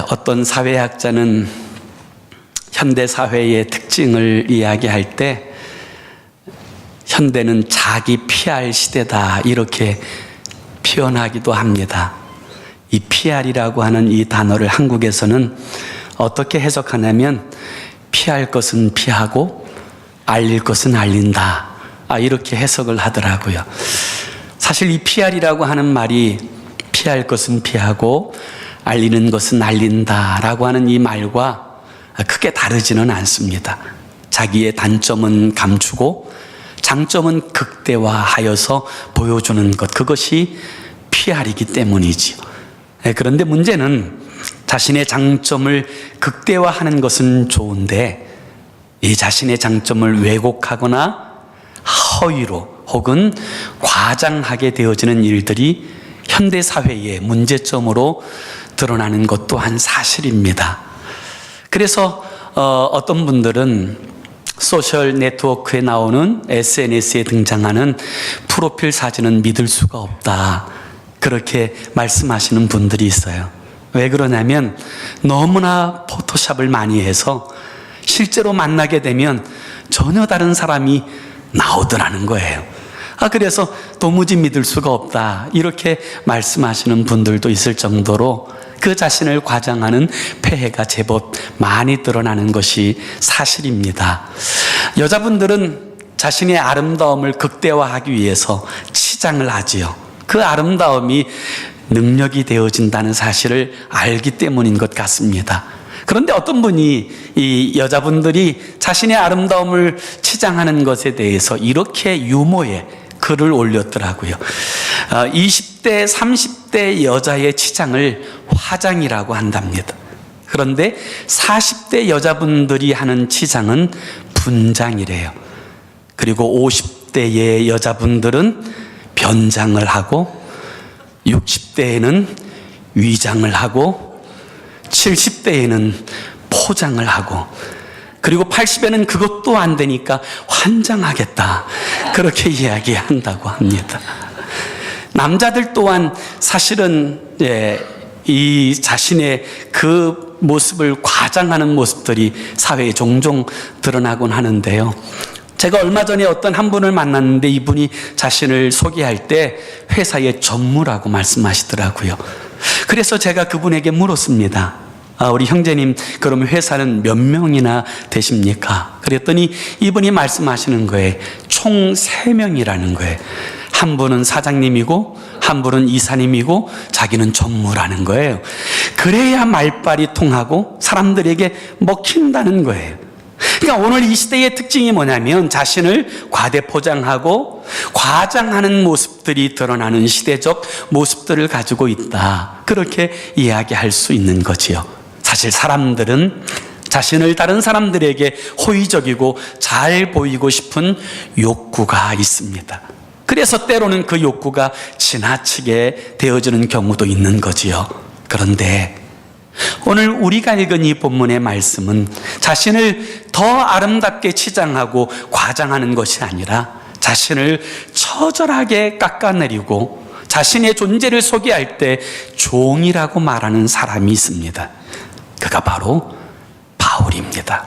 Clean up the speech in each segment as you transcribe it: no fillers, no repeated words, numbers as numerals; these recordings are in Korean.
어떤 사회학자는 현대 사회의 특징을 이야기할 때 현대는 자기 PR 시대다 이렇게 표현하기도 합니다. 이 PR이라고 하는 이 단어를 한국에서는 어떻게 해석하냐면 피할 것은 피하고 알릴 것은 알린다, 이렇게 해석을 하더라고요. 사실 이 PR이라고 하는 말이 피할 것은 피하고 알리는 것은 알린다라고 하는 이 말과 크게 다르지는 않습니다. 자기의 단점은 감추고 장점은 극대화하여서 보여주는 것, 그것이 PR이기 때문이지요. 그런데 문제는 자신의 장점을 극대화하는 것은 좋은데 이 자신의 장점을 왜곡하거나 허위로 혹은 과장하게 되어지는 일들이 현대사회의 문제점으로 드러나는 것 또한 사실입니다. 그래서 어떤 분들은 소셜 네트워크에 나오는 SNS에 등장하는 프로필 사진은 믿을 수가 없다, 그렇게 말씀하시는 분들이 있어요. 왜 그러냐면 너무나 포토샵을 많이 해서 실제로 만나게 되면 전혀 다른 사람이 나오더라는 거예요. 그래서 도무지 믿을 수가 없다, 이렇게 말씀하시는 분들도 있을 정도로 그 자신을 과장하는 폐해가 제법 많이 드러나는 것이 사실입니다. 여자분들은 자신의 아름다움을 극대화하기 위해서 치장을 하지요. 그 아름다움이 능력이 되어진다는 사실을 알기 때문인 것 같습니다. 그런데 어떤 분이 이 여자분들이 자신의 아름다움을 치장하는 것에 대해서 이렇게 유머의 글을 올렸더라고요. 20대, 30대 여자의 치장을 화장이라고 한답니다. 그런데 40대 여자분들이 하는 치장은 분장이래요. 그리고 50대의 여자분들은 변장을 하고 60대에는 위장을 하고 70대에는 포장을 하고 그리고 80에는 그것도 안 되니까 환장하겠다, 그렇게 이야기한다고 합니다. 남자들 또한 사실은 이 자신의 그 모습을 과장하는 모습들이 사회에 종종 드러나곤 하는데요. 제가 얼마 전에 어떤 한 분을 만났는데 이분이 자신을 소개할 때 회사의 전무라고 말씀하시더라고요. 그래서 제가 그분에게 물었습니다. 우리 형제님, 그럼 회사는 몇 명이나 되십니까? 그랬더니 이분이 말씀하시는 거예요. 총 3명이라는 거예요. 한 분은 사장님이고 한 분은 이사님이고 자기는 전무라는 거예요. 그래야 말빨이 통하고 사람들에게 먹힌다는 거예요. 그러니까 오늘 이 시대의 특징이 뭐냐면 자신을 과대포장하고 과장하는 모습들이 드러나는 시대적 모습들을 가지고 있다, 그렇게 이야기할 수 있는 거지요. 사실 사람들은 자신을 다른 사람들에게 호의적이고 잘 보이고 싶은 욕구가 있습니다. 그래서 때로는 그 욕구가 지나치게 되어지는 경우도 있는 거지요. 그런데 오늘 우리가 읽은 이 본문의 말씀은 자신을 더 아름답게 치장하고 과장하는 것이 아니라 자신을 처절하게 깎아내리고 자신의 존재를 소개할 때 종이라고 말하는 사람이 있습니다. 그가 바로 바울입니다.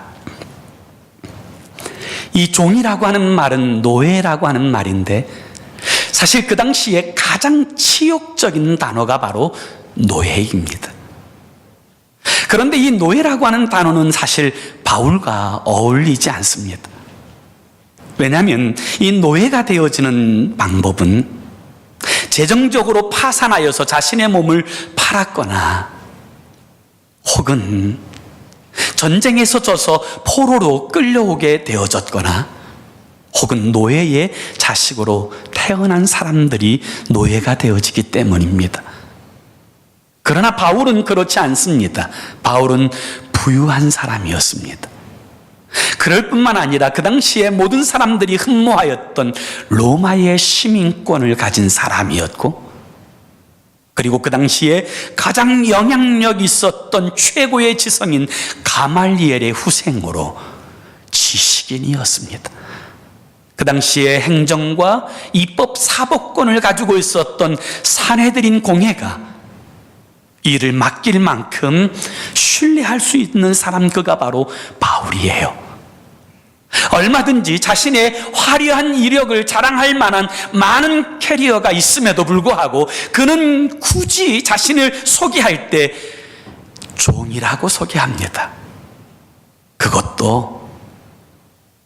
이 종이라고 하는 말은 노예라고 하는 말인데 사실 그 당시에 가장 치욕적인 단어가 바로 노예입니다. 그런데 이 노예라고 하는 단어는 사실 바울과 어울리지 않습니다. 왜냐하면 이 노예가 되어지는 방법은 재정적으로 파산하여서 자신의 몸을 팔았거나 혹은 전쟁에서 져서 포로로 끌려오게 되어졌거나 혹은 노예의 자식으로 태어난 사람들이 노예가 되어지기 때문입니다. 그러나 바울은 그렇지 않습니다. 바울은 부유한 사람이었습니다. 그럴 뿐만 아니라 그 당시에 모든 사람들이 흠모하였던 로마의 시민권을 가진 사람이었고, 그리고 그 당시에 가장 영향력 있었던 최고의 지성인 가말리엘의 후생으로 지식인이었습니다. 그 당시에 행정과 입법 사법권을 가지고 있었던 산헤드린 공회가 일을 맡길 만큼 신뢰할 수 있는 사람, 그가 바로 바울이에요. 얼마든지 자신의 화려한 이력을 자랑할 만한 많은 캐리어가 있음에도 불구하고 그는 굳이 자신을 소개할 때 종이라고 소개합니다. 그것도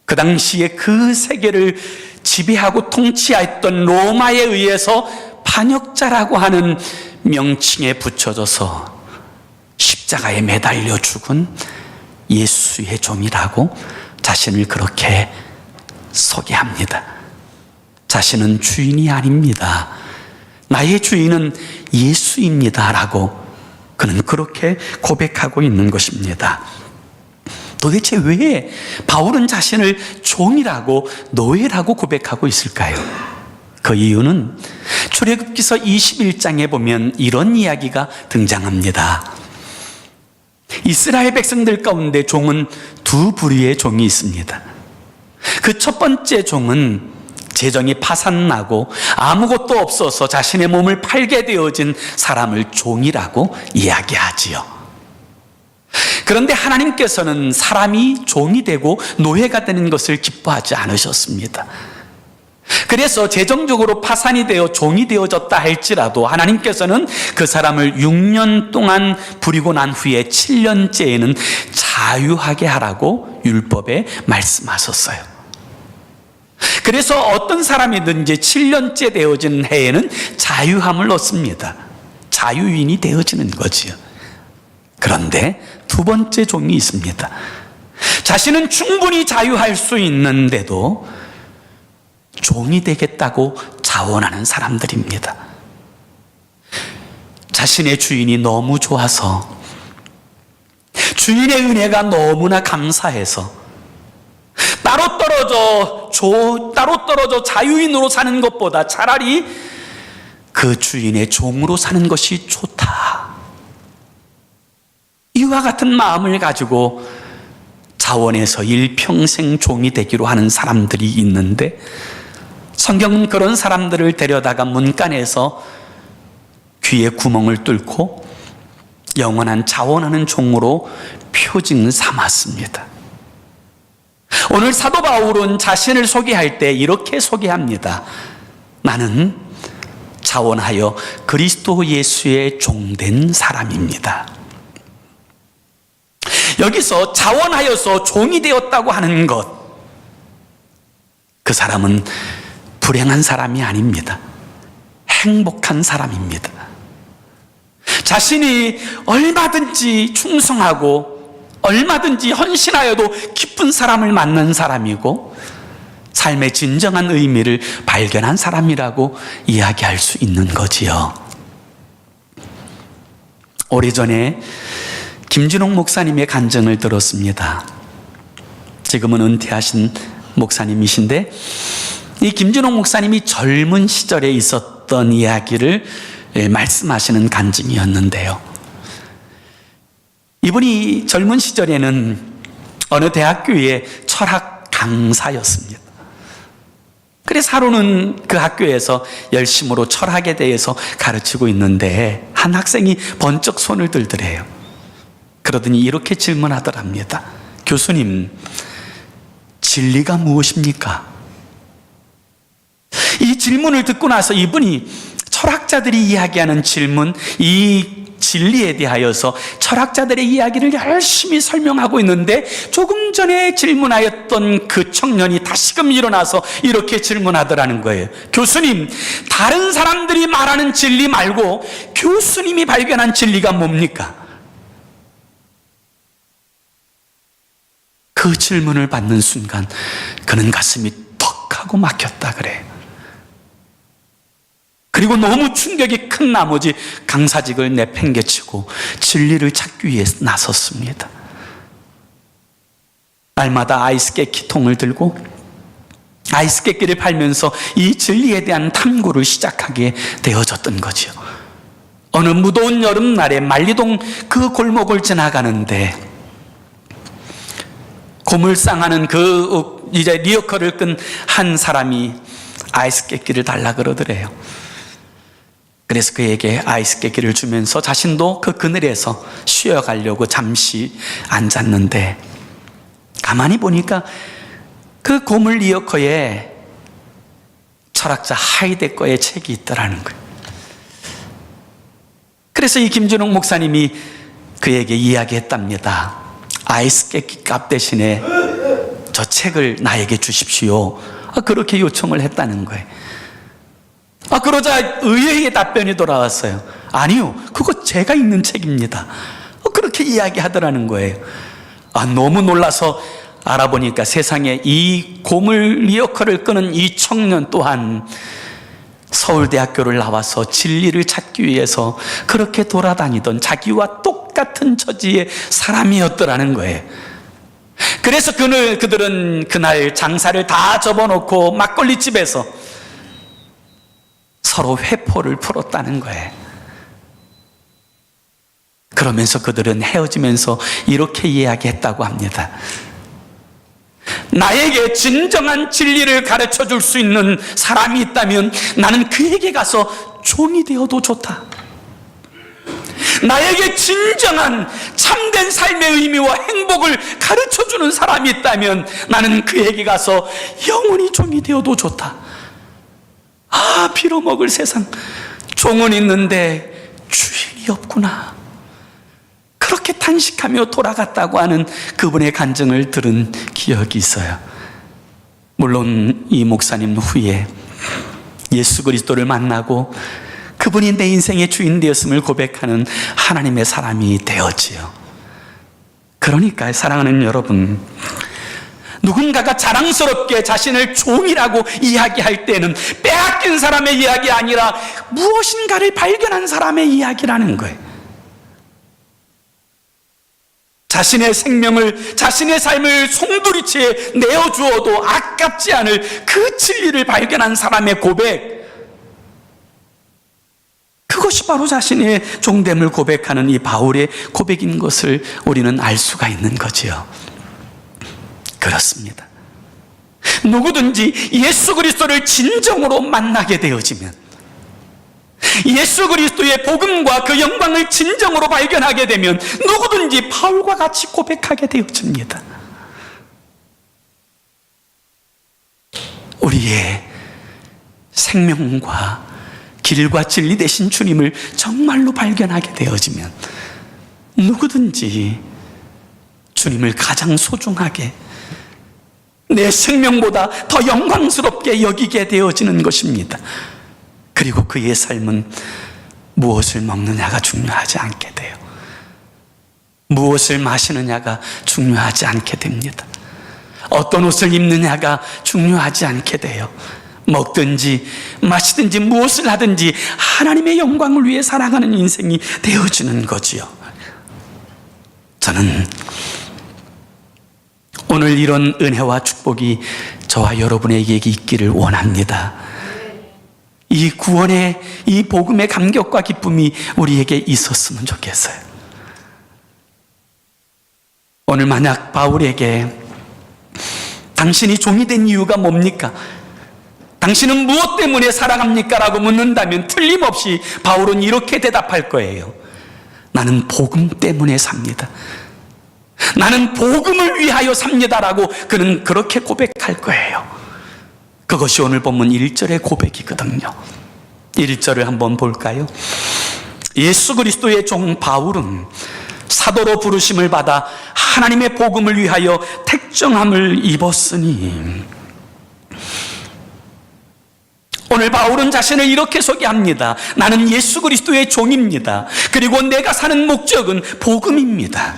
그 당시에 그 세계를 지배하고 통치했던 로마에 의해서 반역자라고 하는 명칭에 붙여져서 십자가에 매달려 죽은 예수의 종이라고 자신을 그렇게 소개합니다. 자신은 주인이 아닙니다. 나의 주인은 예수입니다 라고 그는 그렇게 고백하고 있는 것입니다. 도대체 왜 바울은 자신을 종이라고, 노예라고 고백하고 있을까요? 그 이유는 출애굽기서 21장에 보면 이런 이야기가 등장합니다. 이스라엘 백성들 가운데 종은 두 부류의 종이 있습니다. 그 첫 번째 종은 재정이 파산나고 아무것도 없어서 자신의 몸을 팔게 되어진 사람을 종이라고 이야기하지요. 그런데 하나님께서는 사람이 종이 되고 노예가 되는 것을 기뻐하지 않으셨습니다. 그래서 재정적으로 파산이 되어 종이 되어졌다 할지라도 하나님께서는 그 사람을 6년 동안 부리고 난 후에 7년째에는 자유하게 하라고 율법에 말씀하셨어요. 그래서 어떤 사람이든지 7년째 되어진 해에는 자유함을 얻습니다. 자유인이 되어지는 거지요. 그런데 두 번째 종이 있습니다. 자신은 충분히 자유할 수 있는데도 종이 되겠다고 자원하는 사람들입니다. 자신의 주인이 너무 좋아서, 주인의 은혜가 너무나 감사해서 따로 떨어져 자유인으로 사는 것보다 차라리 그 주인의 종으로 사는 것이 좋다. 이와 같은 마음을 가지고 자원해서 일평생 종이 되기로 하는 사람들이 있는데, 성경은 그런 사람들을 데려다가 문간에서 귀에 구멍을 뚫고 영원한 자원하는 종으로 표징 삼았습니다. 오늘 사도 바울은 자신을 소개할 때 이렇게 소개합니다. 나는 자원하여 그리스도 예수의 종된 사람입니다. 여기서 자원하여서 종이 되었다고 하는 것, 그 사람은 불행한 사람이 아닙니다. 행복한 사람입니다. 자신이 얼마든지 충성하고 얼마든지 헌신하여도 기쁜 사람을 만난 사람이고 삶의 진정한 의미를 발견한 사람이라고 이야기할 수 있는 거지요. 오래전에 김진홍 목사님의 간증을 들었습니다. 지금은 은퇴하신 목사님이신데, 이 김진홍 목사님이 젊은 시절에 있었던 이야기를 말씀하시는 간증이었는데요. 이분이 젊은 시절에는 어느 대학교의 철학 강사였습니다. 그래서 하루는 그 학교에서 열심으로 철학에 대해서 가르치고 있는데 한 학생이 번쩍 손을 들더래요. 그러더니 이렇게 질문하더랍니다. 교수님, 진리가 무엇입니까? 이 질문을 듣고 나서 이분이 철학자들이 이야기하는 질문, 이 진리에 대하여서 철학자들의 이야기를 열심히 설명하고 있는데, 조금 전에 질문하였던 그 청년이 다시금 일어나서 이렇게 질문하더라는 거예요. 교수님, 다른 사람들이 말하는 진리 말고 교수님이 발견한 진리가 뭡니까? 그 질문을 받는 순간 그는 가슴이 턱 하고 막혔다 그래요. 그리고 너무 충격이 큰 나머지 강사직을 내팽개치고 진리를 찾기 위해 나섰습니다. 날마다 아이스 깨끼통을 들고 아이스 깨끼를 팔면서 이 진리에 대한 탐구를 시작하게 되어졌던 거죠. 어느 무더운 여름날에 만리동 그 골목을 지나가는데 고물상하는 그 이제 리어커를 끈 한 사람이 아이스 깨끼를 달라 그러더래요. 그래서 그에게 아이스 깨끼를 주면서 자신도 그 그늘에서 쉬어가려고 잠시 앉았는데, 가만히 보니까 그 고물 리어커에 철학자 하이데거의 책이 있더라는 거예요. 그래서 이 김준욱 목사님이 그에게 이야기했답니다. 아이스 깨끼 값 대신에 저 책을 나에게 주십시오. 그렇게 요청을 했다는 거예요. 그러자 의외의 답변이 돌아왔어요. 아니요, 그거 제가 읽는 책입니다. 그렇게 이야기하더라는 거예요. 너무 놀라서 알아보니까 세상에 이 고물 리어커를 끄는 이 청년 또한 서울대학교를 나와서 진리를 찾기 위해서 그렇게 돌아다니던 자기와 똑같은 처지의 사람이었더라는 거예요. 그래서 그들은 그날 장사를 다 접어놓고 막걸리집에서 서로 회포를 풀었다는 거예요. 그러면서 그들은 헤어지면서 이렇게 이야기했다고 합니다. 나에게 진정한 진리를 가르쳐 줄 수 있는 사람이 있다면 나는 그에게 가서 종이 되어도 좋다. 나에게 진정한 참된 삶의 의미와 행복을 가르쳐 주는 사람이 있다면 나는 그에게 가서 영원히 종이 되어도 좋다. 빌어먹을 세상, 종은 있는데 주인이 없구나. 그렇게 탄식하며 돌아갔다고 하는 그분의 간증을 들은 기억이 있어요. 물론 이 목사님 후에 예수 그리스도를 만나고 그분이 내 인생의 주인 되었음을 고백하는 하나님의 사람이 되었지요. 그러니까 사랑하는 여러분, 누군가가 자랑스럽게 자신을 종이라고 이야기할 때는 빼앗긴 사람의 이야기 아니라 무엇인가를 발견한 사람의 이야기라는 거예요. 자신의 생명을, 자신의 삶을 송두리째 내어주어도 아깝지 않을 그 진리를 발견한 사람의 고백, 그것이 바로 자신의 종됨을 고백하는 이 바울의 고백인 것을 우리는 알 수가 있는 거지요. 그렇습니다. 누구든지 예수 그리스도를 진정으로 만나게 되어지면, 예수 그리스도의 복음과 그 영광을 진정으로 발견하게 되면 누구든지 바울과 같이 고백하게 되어집니다. 우리의 생명과 길과 진리 되신 주님을 정말로 발견하게 되어지면 누구든지 주님을 가장 소중하게, 내 생명보다 더 영광스럽게 여기게 되어지는 것입니다. 그리고 그의 삶은 무엇을 먹느냐가 중요하지 않게 돼요. 무엇을 마시느냐가 중요하지 않게 됩니다. 어떤 옷을 입느냐가 중요하지 않게 돼요. 먹든지 마시든지 무엇을 하든지 하나님의 영광을 위해 살아가는 인생이 되어지는 거지요. 저는 오늘 이런 은혜와 축복이 저와 여러분에게 있기를 원합니다. 이 구원의, 이 복음의 감격과 기쁨이 우리에게 있었으면 좋겠어요. 오늘 만약 바울에게 당신이 종이 된 이유가 뭡니까? 당신은 무엇 때문에 살아갑니까? 라고 묻는다면 틀림없이 바울은 이렇게 대답할 거예요. 나는 복음 때문에 삽니다. 나는 복음을 위하여 삽니다라고 그는 그렇게 고백할 거예요. 그것이 오늘 본문 1절의 고백이거든요. 1절을 한번 볼까요? 예수 그리스도의 종 바울은 사도로 부르심을 받아 하나님의 복음을 위하여 택정함을 입었으니. 오늘 바울은 자신을 이렇게 소개합니다. 나는 예수 그리스도의 종입니다. 그리고 내가 사는 목적은 복음입니다.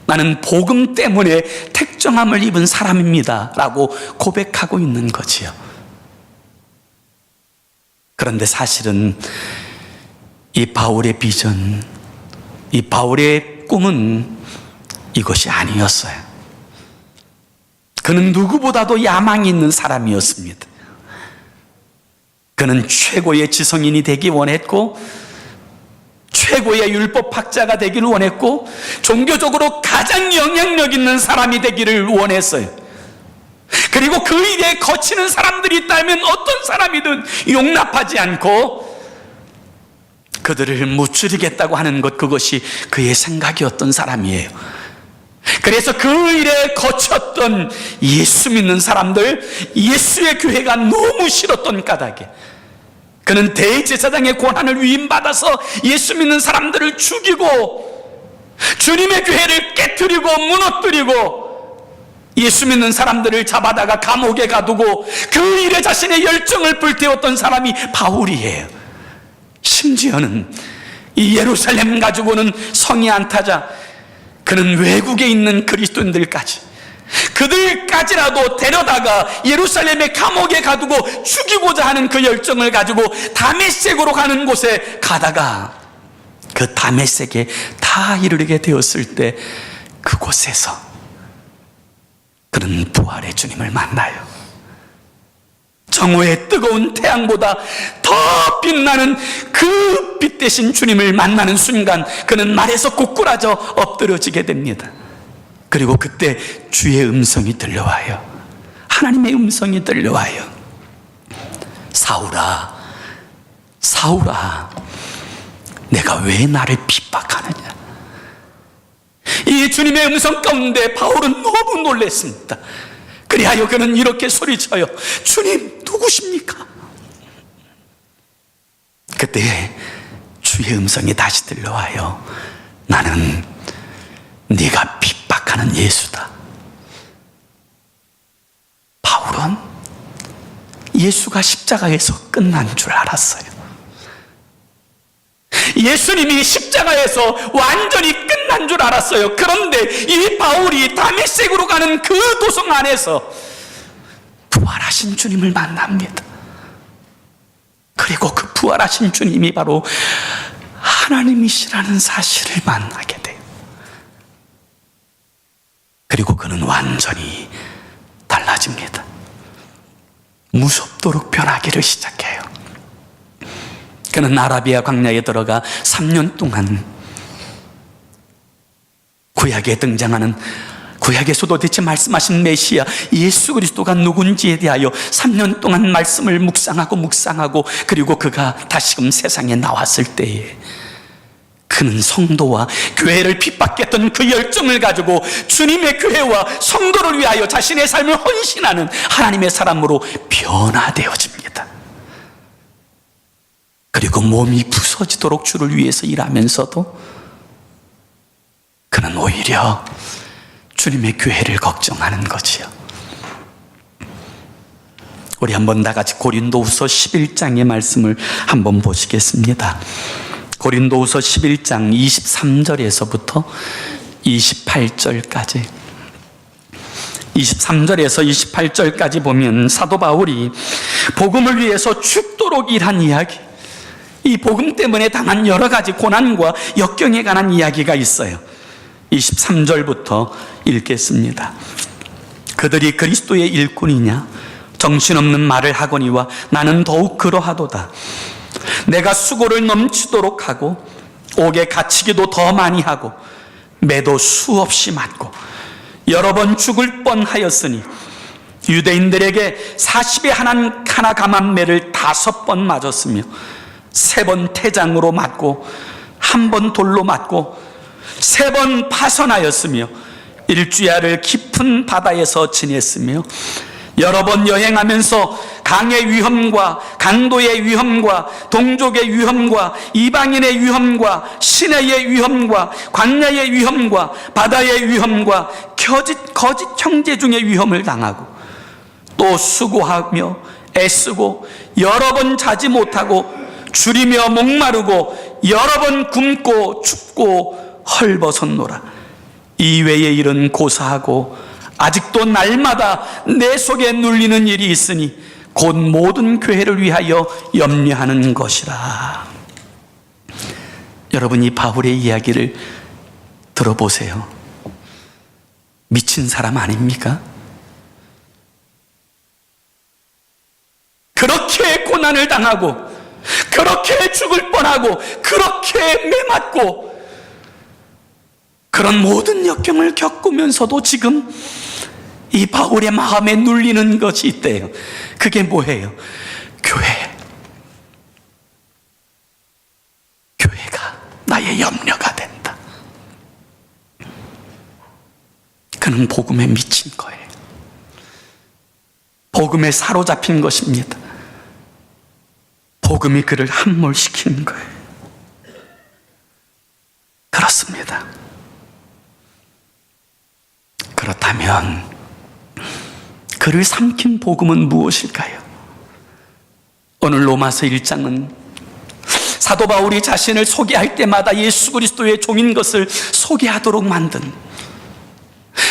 나는 복음 때문에 택정함을 입은 사람입니다 라고 고백하고 있는 거지요. 그런데 사실은 이 바울의 비전, 이 바울의 꿈은 이것이 아니었어요. 그는 누구보다도 야망이 있는 사람이었습니다. 그는 최고의 지성인이 되기 원했고, 최고의 율법학자가 되기를 원했고, 종교적으로 가장 영향력 있는 사람이 되기를 원했어요. 그리고 그 일에 거치는 사람들이 있다면 어떤 사람이든 용납하지 않고 그들을 무찌르겠다고 하는 것, 그것이 그의 생각이었던 사람이에요. 그래서 그 일에 거쳤던 예수 믿는 사람들, 예수의 교회가 너무 싫었던 까닭에 그는 대제사장의 권한을 위임받아서 예수 믿는 사람들을 죽이고 주님의 교회를 깨뜨리고 무너뜨리고 예수 믿는 사람들을 잡아다가 감옥에 가두고 그 일에 자신의 열정을 불태웠던 사람이 바울이에요. 심지어는 이 예루살렘 가지고는 성이 안 타자 그는 외국에 있는 그리스도인들까지, 그들까지라도 데려다가 예루살렘의 감옥에 가두고 죽이고자 하는 그 열정을 가지고 다메섹으로 가는 곳에 가다가 그 다메섹에 다 이르게 되었을 때 그곳에서 그는 부활의 주님을 만나요. 정오의 뜨거운 태양보다 더 빛나는 그 빛 대신 주님을 만나는 순간 그는 말에서 고꾸라져 엎드러지게 됩니다. 그리고 그때 주의 음성이 들려와요. 하나님의 음성이 들려와요. 사울아, 사울아, 내가 왜 나를 핍박하느냐. 이 주님의 음성 가운데 바울은 너무 놀랐습니다. 그리하여 그는 이렇게 소리쳐요. 주님, 누구십니까? 그때 주의 음성이 다시 들려와요. 나는 네가 핍박하는 예수다. 바울은 예수가 십자가에서 끝난 줄 알았어요. 예수님이 십자가에서 완전히 끝난 줄 알았어요. 그런데 이 바울이 다메섹으로 가는 그 도성 안에서 부활하신 주님을 만납니다. 그리고 그 부활하신 주님이 바로 하나님이시라는 사실을 만나게 돼요. 그리고 그는 완전히 달라집니다. 무섭도록 변하기를 시작해요. 그는 아라비아 광야에 들어가 3년 동안 구약에 등장하는, 구약에서도 대체 말씀하신 메시아 예수 그리스도가 누군지에 대하여 3년 동안 말씀을 묵상하고 그리고 그가 다시금 세상에 나왔을 때에 그는 성도와 교회를 핍박했던 그 열정을 가지고 주님의 교회와 성도를 위하여 자신의 삶을 헌신하는 하나님의 사람으로 변화되어집니다. 그리고 몸이 부서지도록 주를 위해서 일하면서도 그는 오히려 주님의 교회를 걱정하는 거지요. 우리 한번 다 같이 고린도후서 11장의 말씀을 한번 보시겠습니다. 고린도후서 11장 23절에서부터 28절까지, 23절에서 28절까지 보면 사도 바울이 복음을 위해서 죽도록 일한 이야기, 이 복음 때문에 당한 여러 가지 고난과 역경에 관한 이야기가 있어요. 23절부터 읽겠습니다. 그들이 그리스도의 일꾼이냐? 정신없는 말을 하거니와 나는 더욱 그러하도다. 내가 수고를 넘치도록 하고 옥에 갇히기도 더 많이 하고 매도 수없이 맞고 여러 번 죽을 뻔하였으니 유대인들에게 40에 하나 감한 매를 5번 맞았으며 3번 태장으로 맞고 1번 돌로 맞고 3번 파선하였으며 일주야를 깊은 바다에서 지냈으며 여러 번 여행하면서 강의 위험과 강도의 위험과 동족의 위험과 이방인의 위험과 시내의 위험과 광야의 위험과 바다의 위험과 거짓 형제 중의 위험을 당하고 또 수고하며 애쓰고 여러 번 자지 못하고 줄이며 목마르고 여러 번 굶고 춥고 헐벗었노라. 이외의 일은 고사하고 아직도 날마다 내 속에 눌리는 일이 있으니 곧 모든 교회를 위하여 염려하는 것이라. 여러분, 이 바울의 이야기를 들어보세요. 미친 사람 아닙니까? 그렇게 고난을 당하고 그렇게 죽을 뻔하고 그렇게 매맞고 그런 모든 역경을 겪으면서도 지금 이 바울의 마음에 눌리는 것이 있대요. 그게 뭐예요? 교회. 그는 복음에 미친 거예요. 복음에 사로잡힌 것입니다. 복음이 그를 함몰시키는 거예요. 그렇습니다. 그렇다면 그를 삼킨 복음은 무엇일까요? 오늘 로마서 1장은 사도 바울이 자신을 소개할 때마다 예수 그리스도의 종인 것을 소개하도록 만든,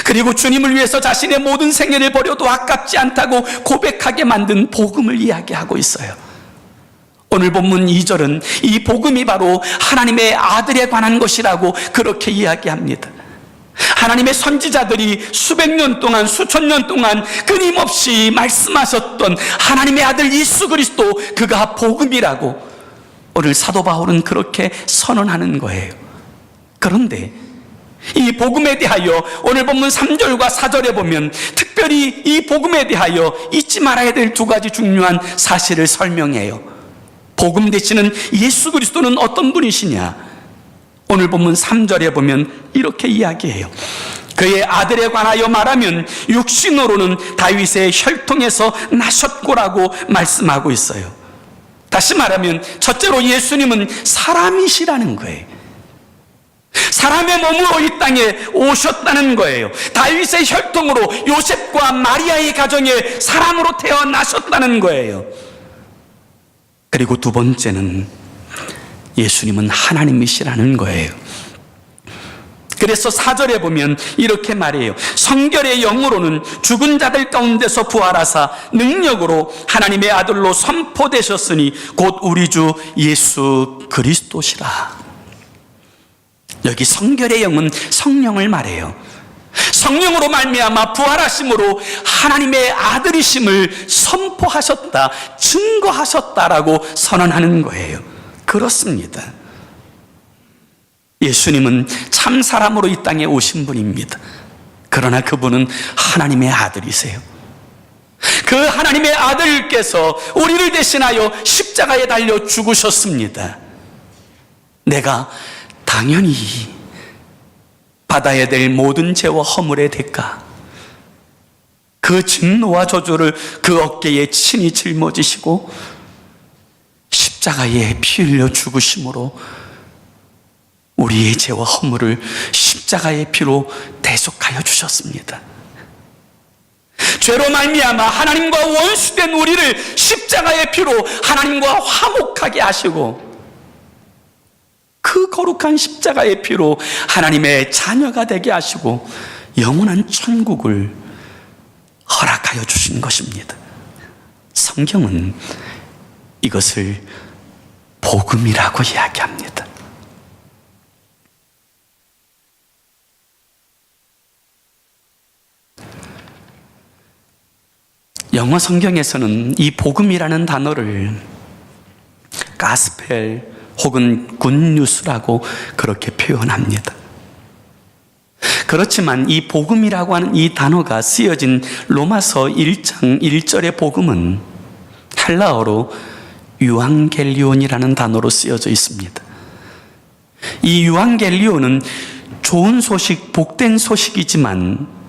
그리고 주님을 위해서 자신의 모든 생애를 버려도 아깝지 않다고 고백하게 만든 복음을 이야기하고 있어요. 오늘 본문 2절은 이 복음이 바로 하나님의 아들에 관한 것이라고 그렇게 이야기합니다. 하나님의 선지자들이 수백 년 동안, 수천 년 동안 끊임없이 말씀하셨던 하나님의 아들 예수 그리스도, 그가 복음이라고 오늘 사도 바울은 그렇게 선언하는 거예요. 그런데 이 복음에 대하여 오늘 본문 3절과 4절에 보면 특별히 이 복음에 대하여 잊지 말아야 될 두 가지 중요한 사실을 설명해요. 복음 되시는 예수 그리스도는 어떤 분이시냐? 오늘 본문 3절에 보면 이렇게 이야기해요. 그의 아들에 관하여 말하면 육신으로는 다윗의 혈통에서 나셨고라고 말씀하고 있어요. 다시 말하면 첫째로 예수님은 사람이시라는 거예요. 사람의 몸으로 이 땅에 오셨다는 거예요. 다윗의 혈통으로 요셉과 마리아의 가정에 사람으로 태어나셨다는 거예요. 그리고 두 번째는 예수님은 하나님이시라는 거예요. 그래서 4절에 보면 이렇게 말해요. 성결의 영으로는 죽은 자들 가운데서 부활하사 능력으로 하나님의 아들로 선포되셨으니 곧 우리 주 예수 그리스도시라. 여기 성결의 영은 성령을 말해요. 성령으로 말미암아 부활하심으로 하나님의 아들이심을 선포하셨다, 증거하셨다라고 선언하는 거예요. 그렇습니다. 예수님은 참 사람으로 이 땅에 오신 분입니다. 그러나 그분은 하나님의 아들이세요. 그 하나님의 아들께서 우리를 대신하여 십자가에 달려 죽으셨습니다. 내가 당연히 받아야 될 모든 죄와 허물의 대가, 그 진노와 저주를 그 어깨에 친히 짊어지시고 십자가에 피 흘려 죽으심으로 우리의 죄와 허물을 십자가의 피로 대속하여 주셨습니다. 죄로 말미암아 하나님과 원수된 우리를 십자가의 피로 하나님과 화목하게 하시고 그 거룩한 십자가의 피로 하나님의 자녀가 되게 하시고 영원한 천국을 허락하여 주신 것입니다. 성경은 이것을 복음이라고 이야기합니다. 영어 성경에서는 이 복음이라는 단어를 가스펠 혹은 굿뉴스라고 그렇게 표현합니다. 그렇지만 이 복음이라고 하는 이 단어가 쓰여진 로마서 1장 1절의 복음은 헬라어로 유앙겔리온이라는 단어로 쓰여져 있습니다. 이 유앙겔리온은 좋은 소식, 복된 소식이지만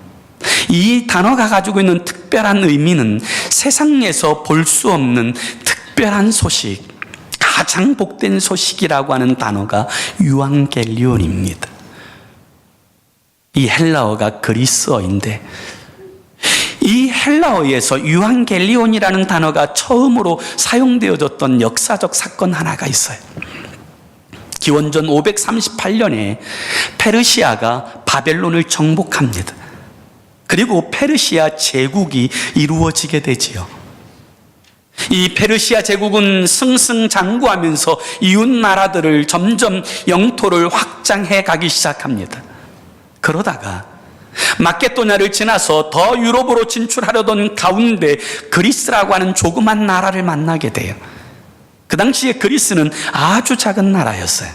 이 단어가 가지고 있는 특별한 의미는 세상에서 볼 수 없는 특별한 소식, 가장 복된 소식이라고 하는 단어가 유앙겔리온입니다. 이 헬라어가 그리스어인데 이 헬라어에서 유앙겔리온이라는 단어가 처음으로 사용되어졌던 역사적 사건 하나가 있어요. 기원전 538년에 페르시아가 바벨론을 정복합니다. 그리고 페르시아 제국이 이루어지게 되지요. 이 페르시아 제국은 승승장구하면서 이웃 나라들을 점점 영토를 확장해 가기 시작합니다. 그러다가 마케도냐를 지나서 더 유럽으로 진출하려던 가운데 그리스라고 하는 조그만 나라를 만나게 돼요. 그 당시에 그리스는 아주 작은 나라였어요.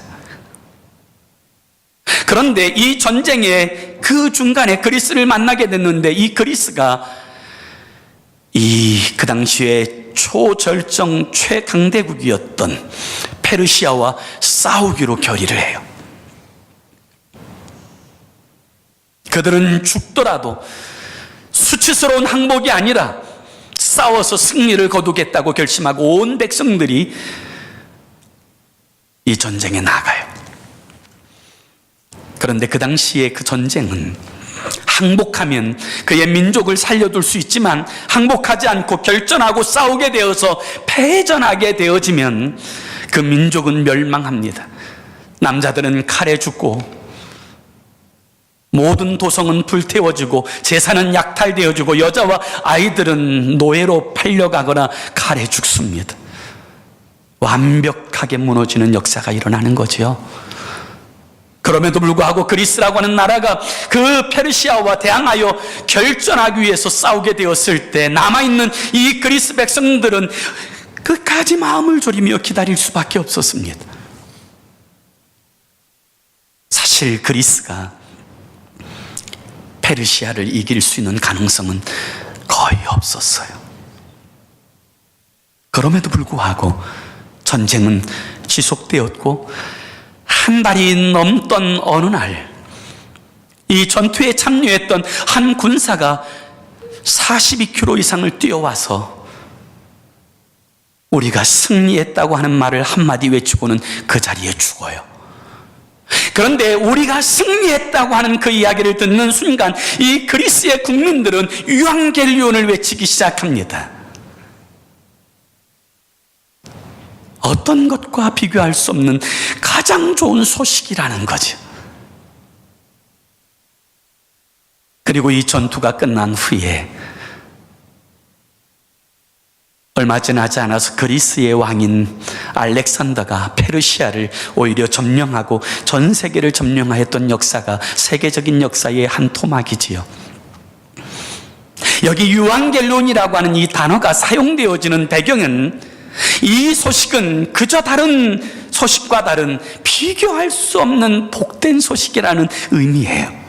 그런데 이 전쟁의 그 중간에 그리스를 만나게 됐는데 이 그리스가 그 당시에 초절정 최강대국이었던 페르시아와 싸우기로 결의를 해요. 그들은 죽더라도 수치스러운 항복이 아니라 싸워서 승리를 거두겠다고 결심하고 온 백성들이 이 전쟁에 나가요. 그런데 그 당시에 그 전쟁은 항복하면 그의 민족을 살려둘 수 있지만 항복하지 않고 결전하고 싸우게 되어서 패전하게 되어지면 그 민족은 멸망합니다. 남자들은 칼에 죽고 모든 도성은 불태워지고 재산은 약탈되어지고 여자와 아이들은 노예로 팔려가거나 칼에 죽습니다. 완벽하게 무너지는 역사가 일어나는 거죠. 그럼에도 불구하고 그리스라고 하는 나라가 그 페르시아와 대항하여 결전하기 위해서 싸우게 되었을 때 남아있는 이 그리스 백성들은 끝까지 마음을 졸이며 기다릴 수밖에 없었습니다. 사실 그리스가 페르시아를 이길 수 있는 가능성은 거의 없었어요. 그럼에도 불구하고 전쟁은 지속되었고 한 달이 넘던 어느 날 이 전투에 참여했던 한 군사가 42km 이상을 뛰어와서 우리가 승리했다고 하는 말을 한마디 외치고는 그 자리에 죽어요. 그런데 우리가 승리했다고 하는 그 이야기를 듣는 순간 이 그리스의 국민들은 유앙겔리온을 외치기 시작합니다. 어떤 것과 비교할 수 없는 가장 좋은 소식이라는 거죠. 그리고 이 전투가 끝난 후에 얼마 지나지 않아서 그리스의 왕인 알렉산더가 페르시아를 오히려 점령하고 전 세계를 점령하였던 역사가 세계적인 역사의 한 토막이지요. 여기 유앙겔론이라고 하는 이 단어가 사용되어지는 배경은 이 소식은 그저 다른 소식과 다른 비교할 수 없는 복된 소식이라는 의미예요.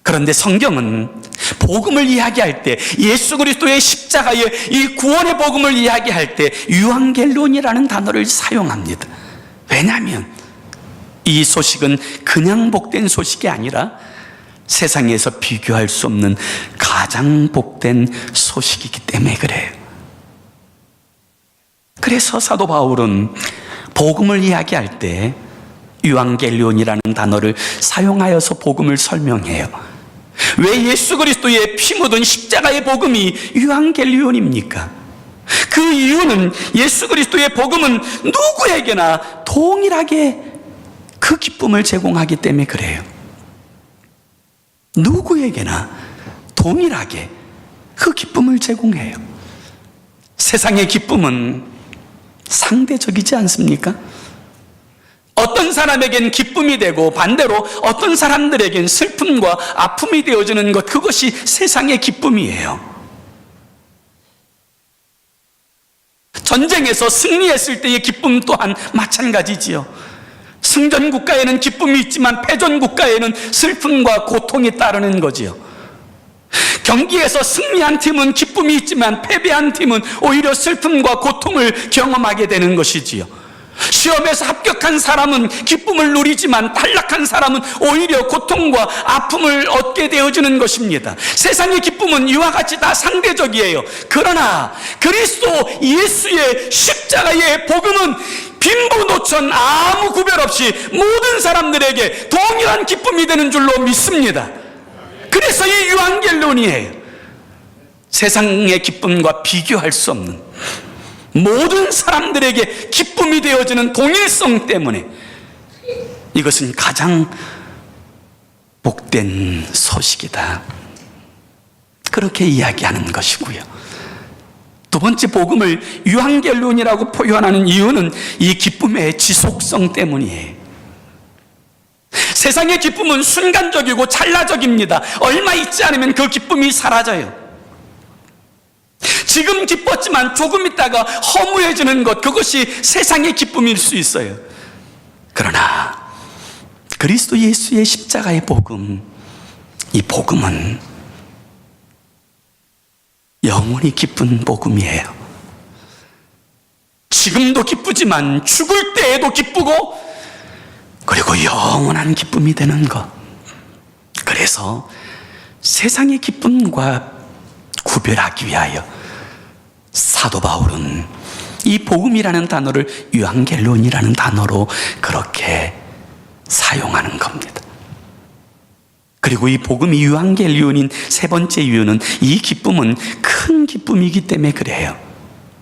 그런데 성경은 복음을 이야기할 때 예수 그리스도의 십자가의 이 구원의 복음을 이야기할 때 유앙겔론이라는 단어를 사용합니다. 왜냐하면 이 소식은 그냥 복된 소식이 아니라 세상에서 비교할 수 없는 가장 복된 소식이기 때문에 그래요. 그래서 사도 바울은 복음을 이야기할 때 유앙겔리온이라는 단어를 사용하여서 복음을 설명해요. 왜 예수 그리스도의 피 묻은 십자가의 복음이 유앙겔리온입니까? 그 이유는 예수 그리스도의 복음은 누구에게나 동일하게 그 기쁨을 제공하기 때문에 그래요. 누구에게나 동일하게 그 기쁨을 제공해요. 세상의 기쁨은 상대적이지 않습니까? 어떤 사람에겐 기쁨이 되고 반대로 어떤 사람들에겐 슬픔과 아픔이 되어지는 것, 그것이 세상의 기쁨이에요. 전쟁에서 승리했을 때의 기쁨 또한 마찬가지지요. 승전 국가에는 기쁨이 있지만 패전 국가에는 슬픔과 고통이 따르는 거지요. 경기에서 승리한 팀은 기쁨이 있지만 패배한 팀은 오히려 슬픔과 고통을 경험하게 되는 것이지요. 시험에서 합격한 사람은 기쁨을 누리지만 탈락한 사람은 오히려 고통과 아픔을 얻게 되어지는 것입니다. 세상의 기쁨은 이와 같이 다 상대적이에요. 그러나 그리스도 예수의 십자가의 복음은 빈부노천 아무 구별 없이 모든 사람들에게 동일한 기쁨이 되는 줄로 믿습니다. 그래서 이 유앙겔론이에요. 세상의 기쁨과 비교할 수 없는 모든 사람들에게 기쁨이 되어지는 동일성 때문에 이것은 가장 복된 소식이다, 그렇게 이야기하는 것이고요. 두 번째, 복음을 유앙겔론이라고 표현하는 이유는 이 기쁨의 지속성 때문이에요. 세상의 기쁨은 순간적이고 찰나적입니다. 얼마 있지 않으면 그 기쁨이 사라져요. 지금 기뻤지만 조금 있다가 허무해지는 것, 그것이 세상의 기쁨일 수 있어요. 그러나 그리스도 예수의 십자가의 복음, 이 복음은 영원히 기쁜 복음이에요. 지금도 기쁘지만 죽을 때에도 기쁘고, 그리고 영원한 기쁨이 되는 것, 그래서 세상의 기쁨과 구별하기 위하여 사도 바울은 이 복음이라는 단어를 유앙겔론이라는 단어로 그렇게 사용하는 겁니다. 그리고 이 복음이 유앙겔리온인 세 번째 이유는 이 기쁨은 큰 기쁨이기 때문에 그래요.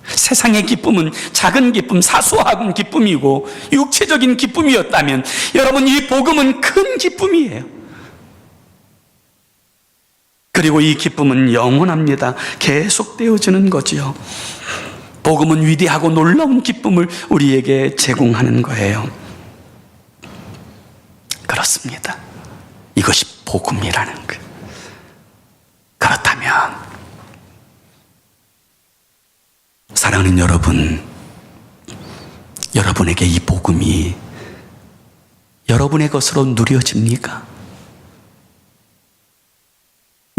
세상의 기쁨은 작은 기쁨, 사소한 기쁨이고 육체적인 기쁨이었다면 여러분, 이 복음은 큰 기쁨이에요. 그리고 이 기쁨은 영원합니다. 계속되어지는 거지요. 복음은 위대하고 놀라운 기쁨을 우리에게 제공하는 거예요. 그렇습니다. 이것이 복음이라는 것. 그렇다면 사랑하는 여러분, 여러분에게 이 복음이 여러분의 것으로 누려집니까?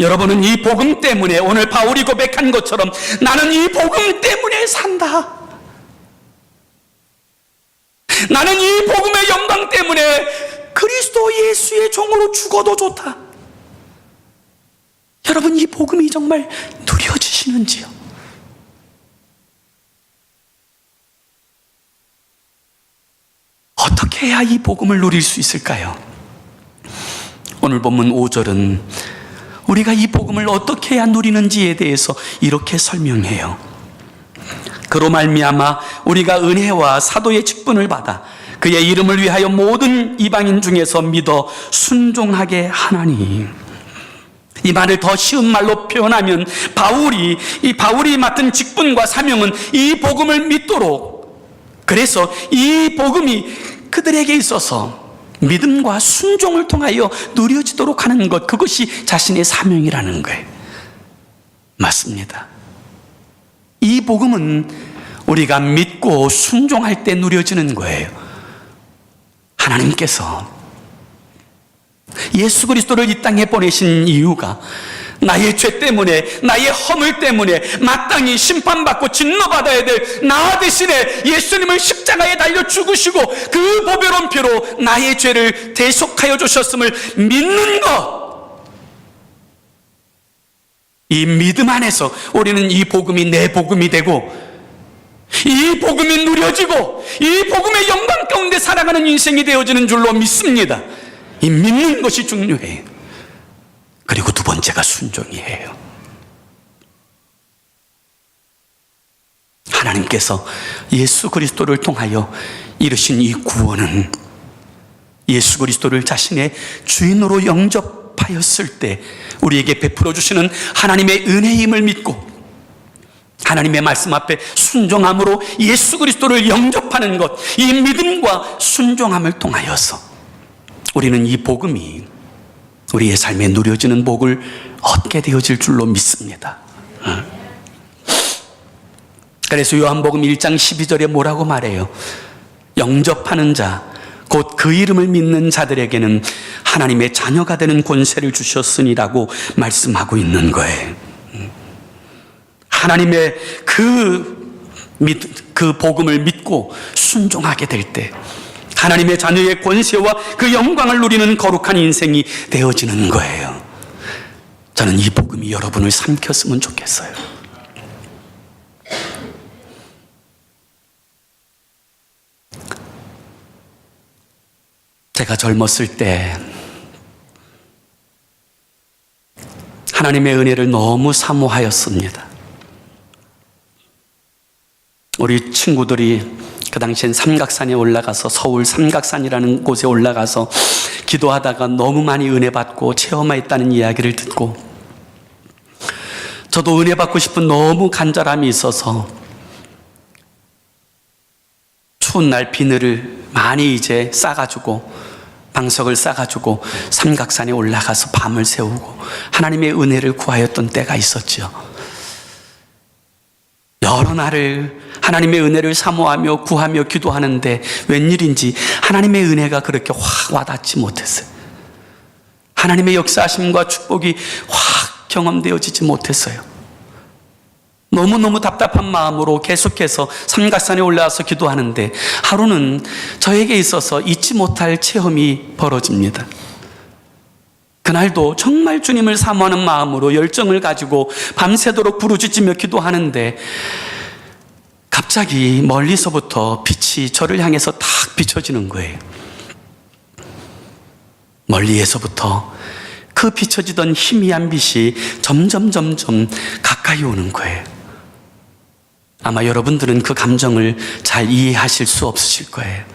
여러분은 이 복음 때문에 오늘 바울이 고백한 것처럼 나는 이 복음 때문에 산다. 나는 이 복음의 영광 때문에 그리스도 예수의 종으로 죽어도 좋다. 여러분, 이 복음이 정말 누려지시는지요? 어떻게 해야 이 복음을 누릴 수 있을까요? 오늘 본문 5절은 우리가 이 복음을 어떻게 해야 누리는지에 대해서 이렇게 설명해요. 그로 말미암아 우리가 은혜와 사도의 직분을 받아 그의 이름을 위하여 모든 이방인 중에서 믿어 순종하게 하나니. 이 말을 더 쉬운 말로 표현하면 바울이 맡은 직분과 사명은 이 복음을 믿도록, 그래서 이 복음이 그들에게 있어서 믿음과 순종을 통하여 누려지도록 하는 것, 그것이 자신의 사명이라는 거예요. 맞습니다. 이 복음은 우리가 믿고 순종할 때 누려지는 거예요. 하나님께서 예수 그리스도를 이 땅에 보내신 이유가 나의 죄 때문에, 나의 허물 때문에 마땅히 심판받고 진노받아야 될 나 대신에 예수님을 십자가에 달려 죽으시고 그 보배로운 피로 나의 죄를 대속하여 주셨음을 믿는 것, 이 믿음 안에서 우리는 이 복음이 내 복음이 되고 이 복음이 누려지고 이 복음의 영광 가운데 살아가는 인생이 되어지는 줄로 믿습니다. 이 믿는 것이 중요해요. 그리고 두 번째가 순종이에요. 하나님께서 예수 그리스도를 통하여 이루신 이 구원은 예수 그리스도를 자신의 주인으로 영접하였을 때 우리에게 베풀어 주시는 하나님의 은혜임을 믿고 하나님의 말씀 앞에 순종함으로 예수 그리스도를 영접하는 것, 이 믿음과 순종함을 통하여서 우리는 이 복음이 우리의 삶에 누려지는 복을 얻게 되어질 줄로 믿습니다. 그래서 요한복음 1장 12절에 뭐라고 말해요? 영접하는 자, 곧 그 이름을 믿는 자들에게는 하나님의 자녀가 되는 권세를 주셨으니라고 말씀하고 있는 거예요. 하나님의 그 복음을 믿고 순종하게 될 때 하나님의 자녀의 권세와 그 영광을 누리는 거룩한 인생이 되어지는 거예요. 저는 이 복음이 여러분을 삼켰으면 좋겠어요. 제가 젊었을 때 하나님의 은혜를 너무 사모하였습니다. 우리 친구들이 그 당시엔 삼각산에 올라가서, 서울 삼각산이라는 곳에 올라가서 기도하다가 너무 많이 은혜 받고 체험했다는 이야기를 듣고 저도 은혜 받고 싶은 너무 간절함이 있어서 추운 날 비늘을 많이 이제 싸가지고, 방석을 싸가지고 삼각산에 올라가서 밤을 새우고 하나님의 은혜를 구하였던 때가 있었죠. 여러 날을 하나님의 은혜를 사모하며 구하며 기도하는데 웬일인지 하나님의 은혜가 그렇게 확 와닿지 못했어요. 하나님의 역사하심과 축복이 확 경험되어지지 못했어요. 너무너무 답답한 마음으로 계속해서 삼각산에 올라와서 기도하는데 하루는 저에게 있어서 잊지 못할 체험이 벌어집니다. 그날도 정말 주님을 사모하는 마음으로 열정을 가지고 밤새도록 부르짖으며 기도하는데 갑자기 멀리서부터 빛이 저를 향해서 탁 비춰지는 거예요. 멀리에서부터 그 비춰지던 희미한 빛이 점점 가까이 오는 거예요. 아마 여러분들은 그 감정을 잘 이해하실 수 없으실 거예요.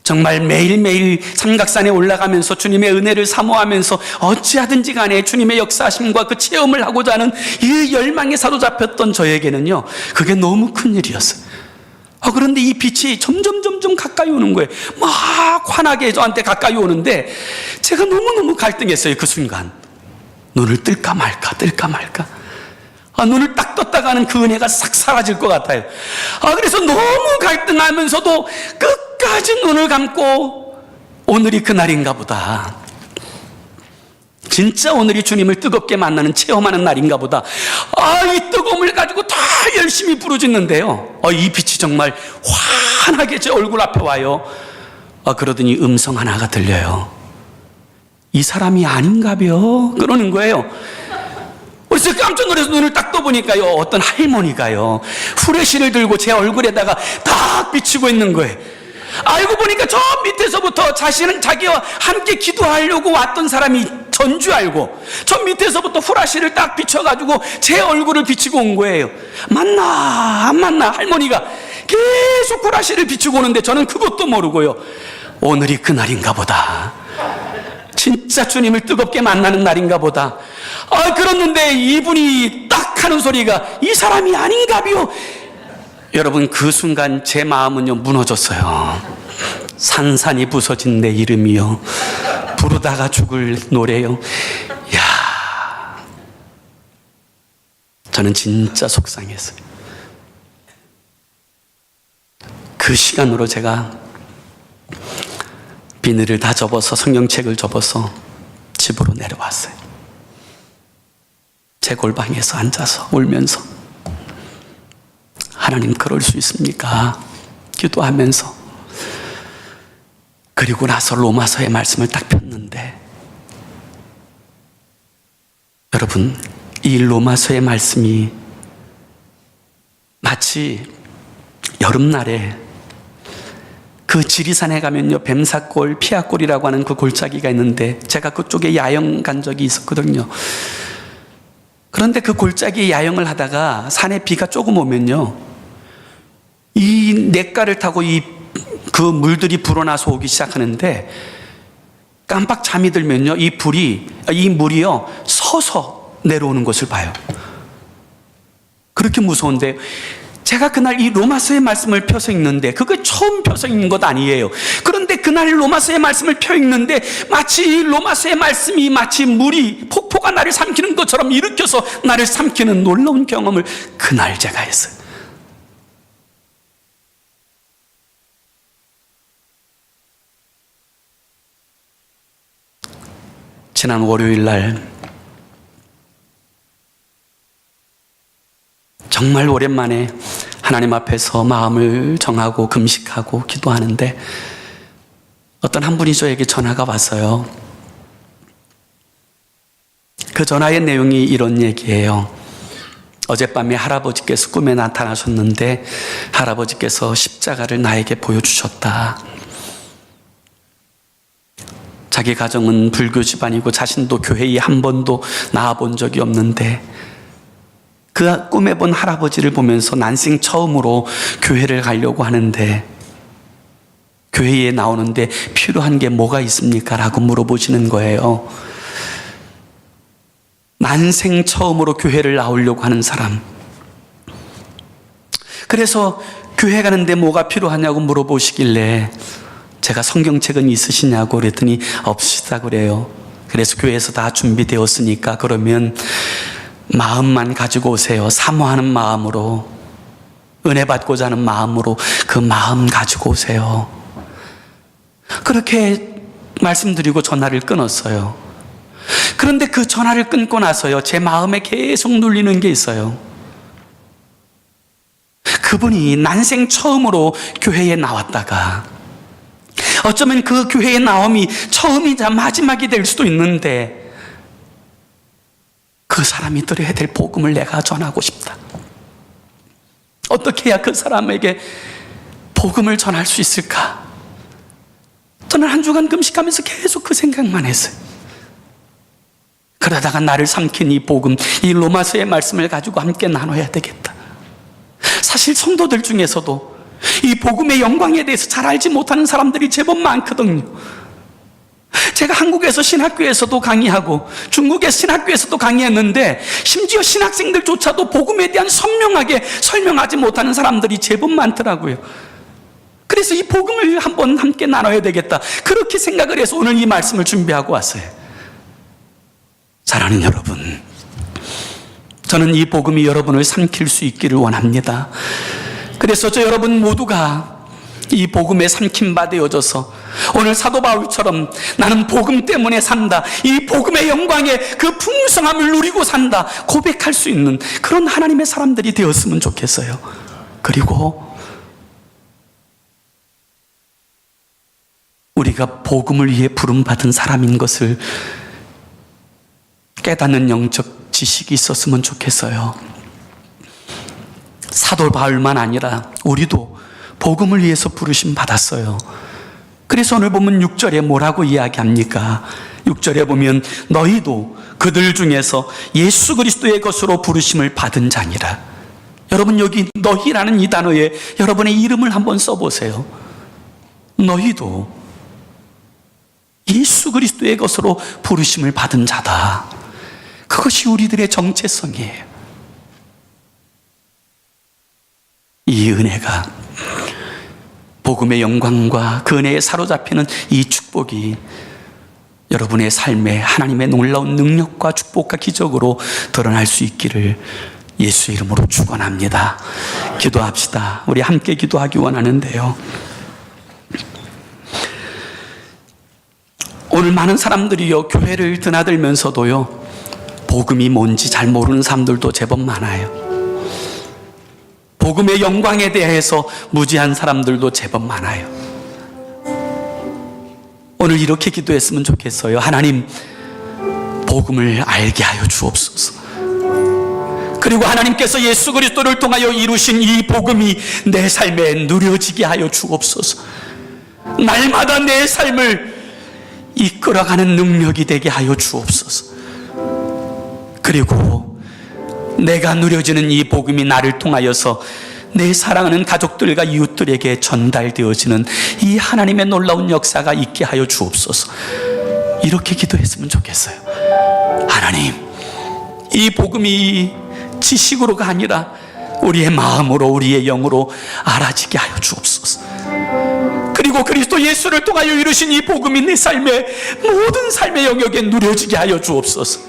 정말 매일매일 삼각산에 올라가면서 주님의 은혜를 사모하면서 어찌하든지 간에 주님의 역사하심과 그 체험을 하고자 하는 이 열망에 사로잡혔던 저에게는요, 그게 너무 큰 일이었어요. 그런데 이 빛이 점점 가까이 오는 거예요. 막 환하게 저한테 가까이 오는데 제가 너무너무 갈등했어요. 그 순간 눈을 뜰까 말까 눈을 딱 떴다가는 그 은혜가 싹 사라질 것 같아요. 그래서 너무 갈등하면서도 끝까지 눈을 감고 오늘이 그날인가 보다, 진짜 오늘이 주님을 뜨겁게 만나는 체험하는 날인가 보다, 이 뜨거움을 가지고 다 열심히 부르짖는데요, 이 빛이 정말 환하게 제 얼굴 앞에 와요. 그러더니 음성 하나가 들려요. 이 사람이 아닌가벼? 그러는 거예요. 그래서 깜짝 놀라서 눈을 딱 떠보니까요, 어떤 할머니가요, 후레쉬를 들고 제 얼굴에다가 딱 비치고 있는 거예요. 알고 보니까 저 밑에서부터 자기와 함께 기도하려고 왔던 사람이 전 줄 알고 저 밑에서부터 후라시를 딱 비춰가지고 제 얼굴을 비치고 온 거예요. 맞나 안 맞나 할머니가 계속 후라시를 비추고 오는데 저는 그것도 모르고요, 오늘이 그날인가 보다, 진짜 주님을 뜨겁게 만나는 날인가 보다. 그랬는데 이분이 딱 하는 소리가 이 사람이 아닌가비요. 여러분, 그 순간 제 마음은요 무너졌어요. 산산이 부서진 내 이름이요, 부르다가 죽을 노래요. 야, 저는 진짜 속상했어요. 그 시간으로 제가 비닐을 다 접어서 성경책을 접어서 집으로 내려왔어요. 제 골방에서 앉아서 울면서, 하나님 그럴 수 있습니까? 기도하면서. 그리고 나서 로마서의 말씀을 딱 폈는데, 여러분, 이 로마서의 말씀이 마치 여름날에 그 지리산에 가면요, 뱀사골, 피아골이라고 하는 그 골짜기가 있는데 제가 그쪽에 야영 간 적이 있었거든요. 그런데 그 골짜기에 야영을 하다가 산에 비가 조금 오면요, 이 냇가를 타고 그 물들이 불어나서 오기 시작하는데 깜빡 잠이 들면요, 이 물이요 서서 내려오는 것을 봐요. 그렇게 무서운데, 제가 그날 이 로마서의 말씀을 펴서 읽는데, 그게 처음 펴서 읽는 것 아니에요. 그런데 그날 로마서의 말씀을 펴 읽는데 마치 이 로마서의 말씀이 마치 물이, 폭포가 나를 삼키는 것처럼 일으켜서 나를 삼키는 놀라운 경험을 그날 제가 했어요. 지난 월요일 날 정말 오랜만에 하나님 앞에서 마음을 정하고 금식하고 기도하는데 어떤 한 분이 저에게 전화가 왔어요. 그 전화의 내용이 이런 얘기예요. 어젯밤에 할아버지께서 꿈에 나타나셨는데 할아버지께서 십자가를 나에게 보여주셨다. 자기 가정은 불교 집안이고 자신도 교회에 한 번도 나와본 적이 없는데 그 꿈에 본 할아버지를 보면서 난생 처음으로 교회를 가려고 하는데, 교회에 나오는데 필요한 게 뭐가 있습니까? 라고 물어보시는 거예요. 난생 처음으로 교회를 나오려고 하는 사람. 그래서 교회 가는데 뭐가 필요하냐고 물어보시길래 제가 성경책은 있으시냐고 그랬더니 없으시다 그래요. 그래서 교회에서 다 준비되었으니까 그러면 마음만 가지고 오세요. 사모하는 마음으로, 은혜 받고자 하는 마음으로 그 마음 가지고 오세요. 그렇게 말씀드리고 전화를 끊었어요. 그런데 그 전화를 끊고 나서요, 제 마음에 계속 눌리는 게 있어요. 그분이 난생 처음으로 교회에 나왔다가 어쩌면 그 교회의 나옴이 처음이자 마지막이 될 수도 있는데 그 사람이 들어야 될 복음을 내가 전하고 싶다. 어떻게 해야 그 사람에게 복음을 전할 수 있을까? 저는 한 주간 금식하면서 계속 그 생각만 했어요. 그러다가 나를 삼킨 이 복음, 이 로마서의 말씀을 가지고 함께 나눠야 되겠다. 사실 성도들 중에서도 이 복음의 영광에 대해서 잘 알지 못하는 사람들이 제법 많거든요. 제가 한국에서 신학교에서도 강의하고 중국의 신학교에서도 강의했는데 심지어 신학생들조차도 복음에 대한 선명하게 설명하지 못하는 사람들이 제법 많더라고요. 그래서 이 복음을 한번 함께 나눠야 되겠다, 그렇게 생각을 해서 오늘 이 말씀을 준비하고 왔어요. 사랑하는 여러분, 저는 이 복음이 여러분을 삼킬 수 있기를 원합니다. 그래서 저 여러분 모두가 이 복음에 삼킴바 되어져서 오늘 사도 바울처럼 나는 복음 때문에 산다, 이 복음의 영광의 그 풍성함을 누리고 산다 고백할 수 있는 그런 하나님의 사람들이 되었으면 좋겠어요. 그리고 우리가 복음을 위해 부름받은 사람인 것을 깨닫는 영적 지식이 있었으면 좋겠어요. 사도 바울만 아니라 우리도 복음을 위해서 부르심 받았어요. 그래서 오늘 보면 6절에 뭐라고 이야기합니까? 6절에 보면 너희도 그들 중에서 예수 그리스도의 것으로 부르심을 받은 자니라. 여러분, 여기 너희라는 이 단어에 여러분의 이름을 한번 써보세요. 너희도 예수 그리스도의 것으로 부르심을 받은 자다. 그것이 우리들의 정체성이에요. 이 은혜가, 복음의 영광과 그 은혜에 사로잡히는 이 축복이 여러분의 삶에 하나님의 놀라운 능력과 축복과 기적으로 드러날 수 있기를 예수의 이름으로 축원합니다. 기도합시다. 우리 함께 기도하기 원하는데요, 오늘 많은 사람들이요, 교회를 드나들면서도요, 복음이 뭔지 잘 모르는 사람들도 제법 많아요. 복음의 영광에 대해서 무지한 사람들도 제법 많아요. 오늘 이렇게 기도했으면 좋겠어요. 하나님, 복음을 알게 하여 주옵소서. 그리고 하나님께서 예수 그리스도를 통하여 이루신 이 복음이 내 삶에 누려지게 하여 주옵소서. 날마다 내 삶을 이끌어가는 능력이 되게 하여 주옵소서. 그리고 내가 누려지는 이 복음이 나를 통하여서 내 사랑하는 가족들과 이웃들에게 전달되어지는 이 하나님의 놀라운 역사가 있게 하여 주옵소서. 이렇게 기도했으면 좋겠어요. 하나님, 이 복음이 지식으로가 아니라 우리의 마음으로, 우리의 영으로 알아지게 하여 주옵소서. 그리고 그리스도 예수를 통하여 이루신 이 복음이 내 삶의 모든 삶의 영역에 누려지게 하여 주옵소서.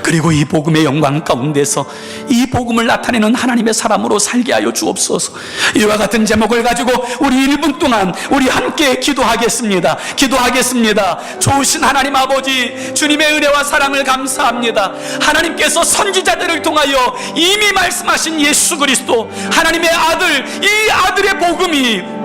그리고 이 복음의 영광 가운데서 이 복음을 나타내는 하나님의 사람으로 살게 하여 주옵소서. 이와 같은 제목을 가지고 우리 1분 동안 우리 함께 기도하겠습니다. 좋으신 하나님 아버지, 주님의 은혜와 사랑을 감사합니다. 하나님께서 선지자들을 통하여 이미 말씀하신 예수 그리스도, 하나님의 아들, 이 아들의 복음이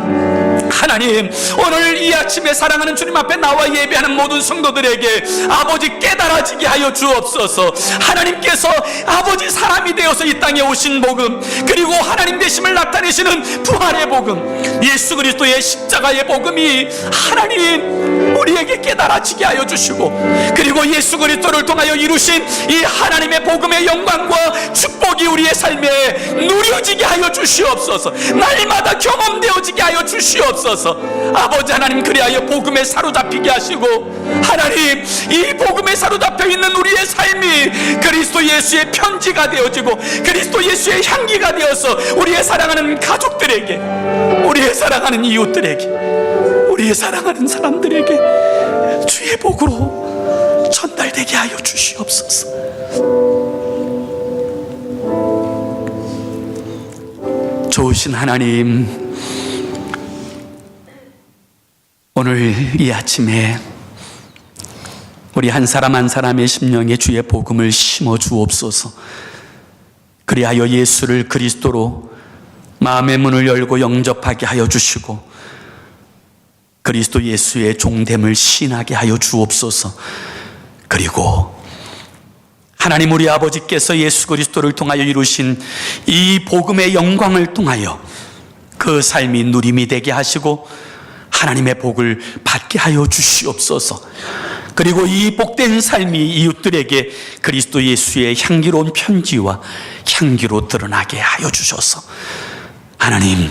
하나님, 오늘 이 아침에 사랑하는 주님 앞에 나와 예배하는 모든 성도들에게 아버지 깨달아지게 하여 주옵소서. 하나님께서 아버지 사람이 되어서 이 땅에 오신 복음, 그리고 하나님 되심을 나타내시는 부활의 복음, 예수 그리스도의 십자가의 복음이 하나님 우리에게 깨달아지게 하여 주시고, 그리고 예수 그리스도를 통하여 이루신 이 하나님의 복음의 영광과 축복이 우리의 삶에 누려지게 하여 주시옵소서. 날마다 경험되어지게 하여 주시옵소서. 아버지 하나님, 그리하여 복음에 사로잡히게 하시고, 하나님, 이 복음에 사로잡혀 있는 우리의 삶이 그리스도 예수의 편지가 되어지고 그리스도 예수의 향기가 되어서 우리의 사랑하는 가족들에게, 우리의 사랑하는 이웃들에게, 우리의 사랑하는 사람들에게 주의 복으로 전달되게 하여 주시옵소서. 좋으신 하나님, 오늘 이 아침에 우리 한 사람 한 사람의 심령에 주의 복음을 심어 주옵소서. 그리하여 예수를 그리스도로 마음의 문을 열고 영접하게 하여 주시고, 그리스도 예수의 종됨을 신하게 하여 주옵소서. 그리고 하나님 우리 아버지께서 예수 그리스도를 통하여 이루신 이 복음의 영광을 통하여 그 삶이 누림이 되게 하시고 하나님의 복을 받게 하여 주시옵소서. 그리고 이 복된 삶이 이웃들에게 그리스도 예수의 향기로운 편지와 향기로 드러나게 하여 주셔서 하나님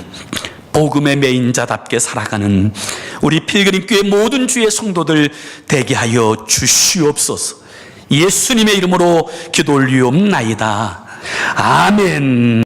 복음의 메인자답게 살아가는 우리 필그림교회 모든 주의 성도들 되게 하여 주시옵소서. 예수님의 이름으로 기도 올리옵나이다. 아멘.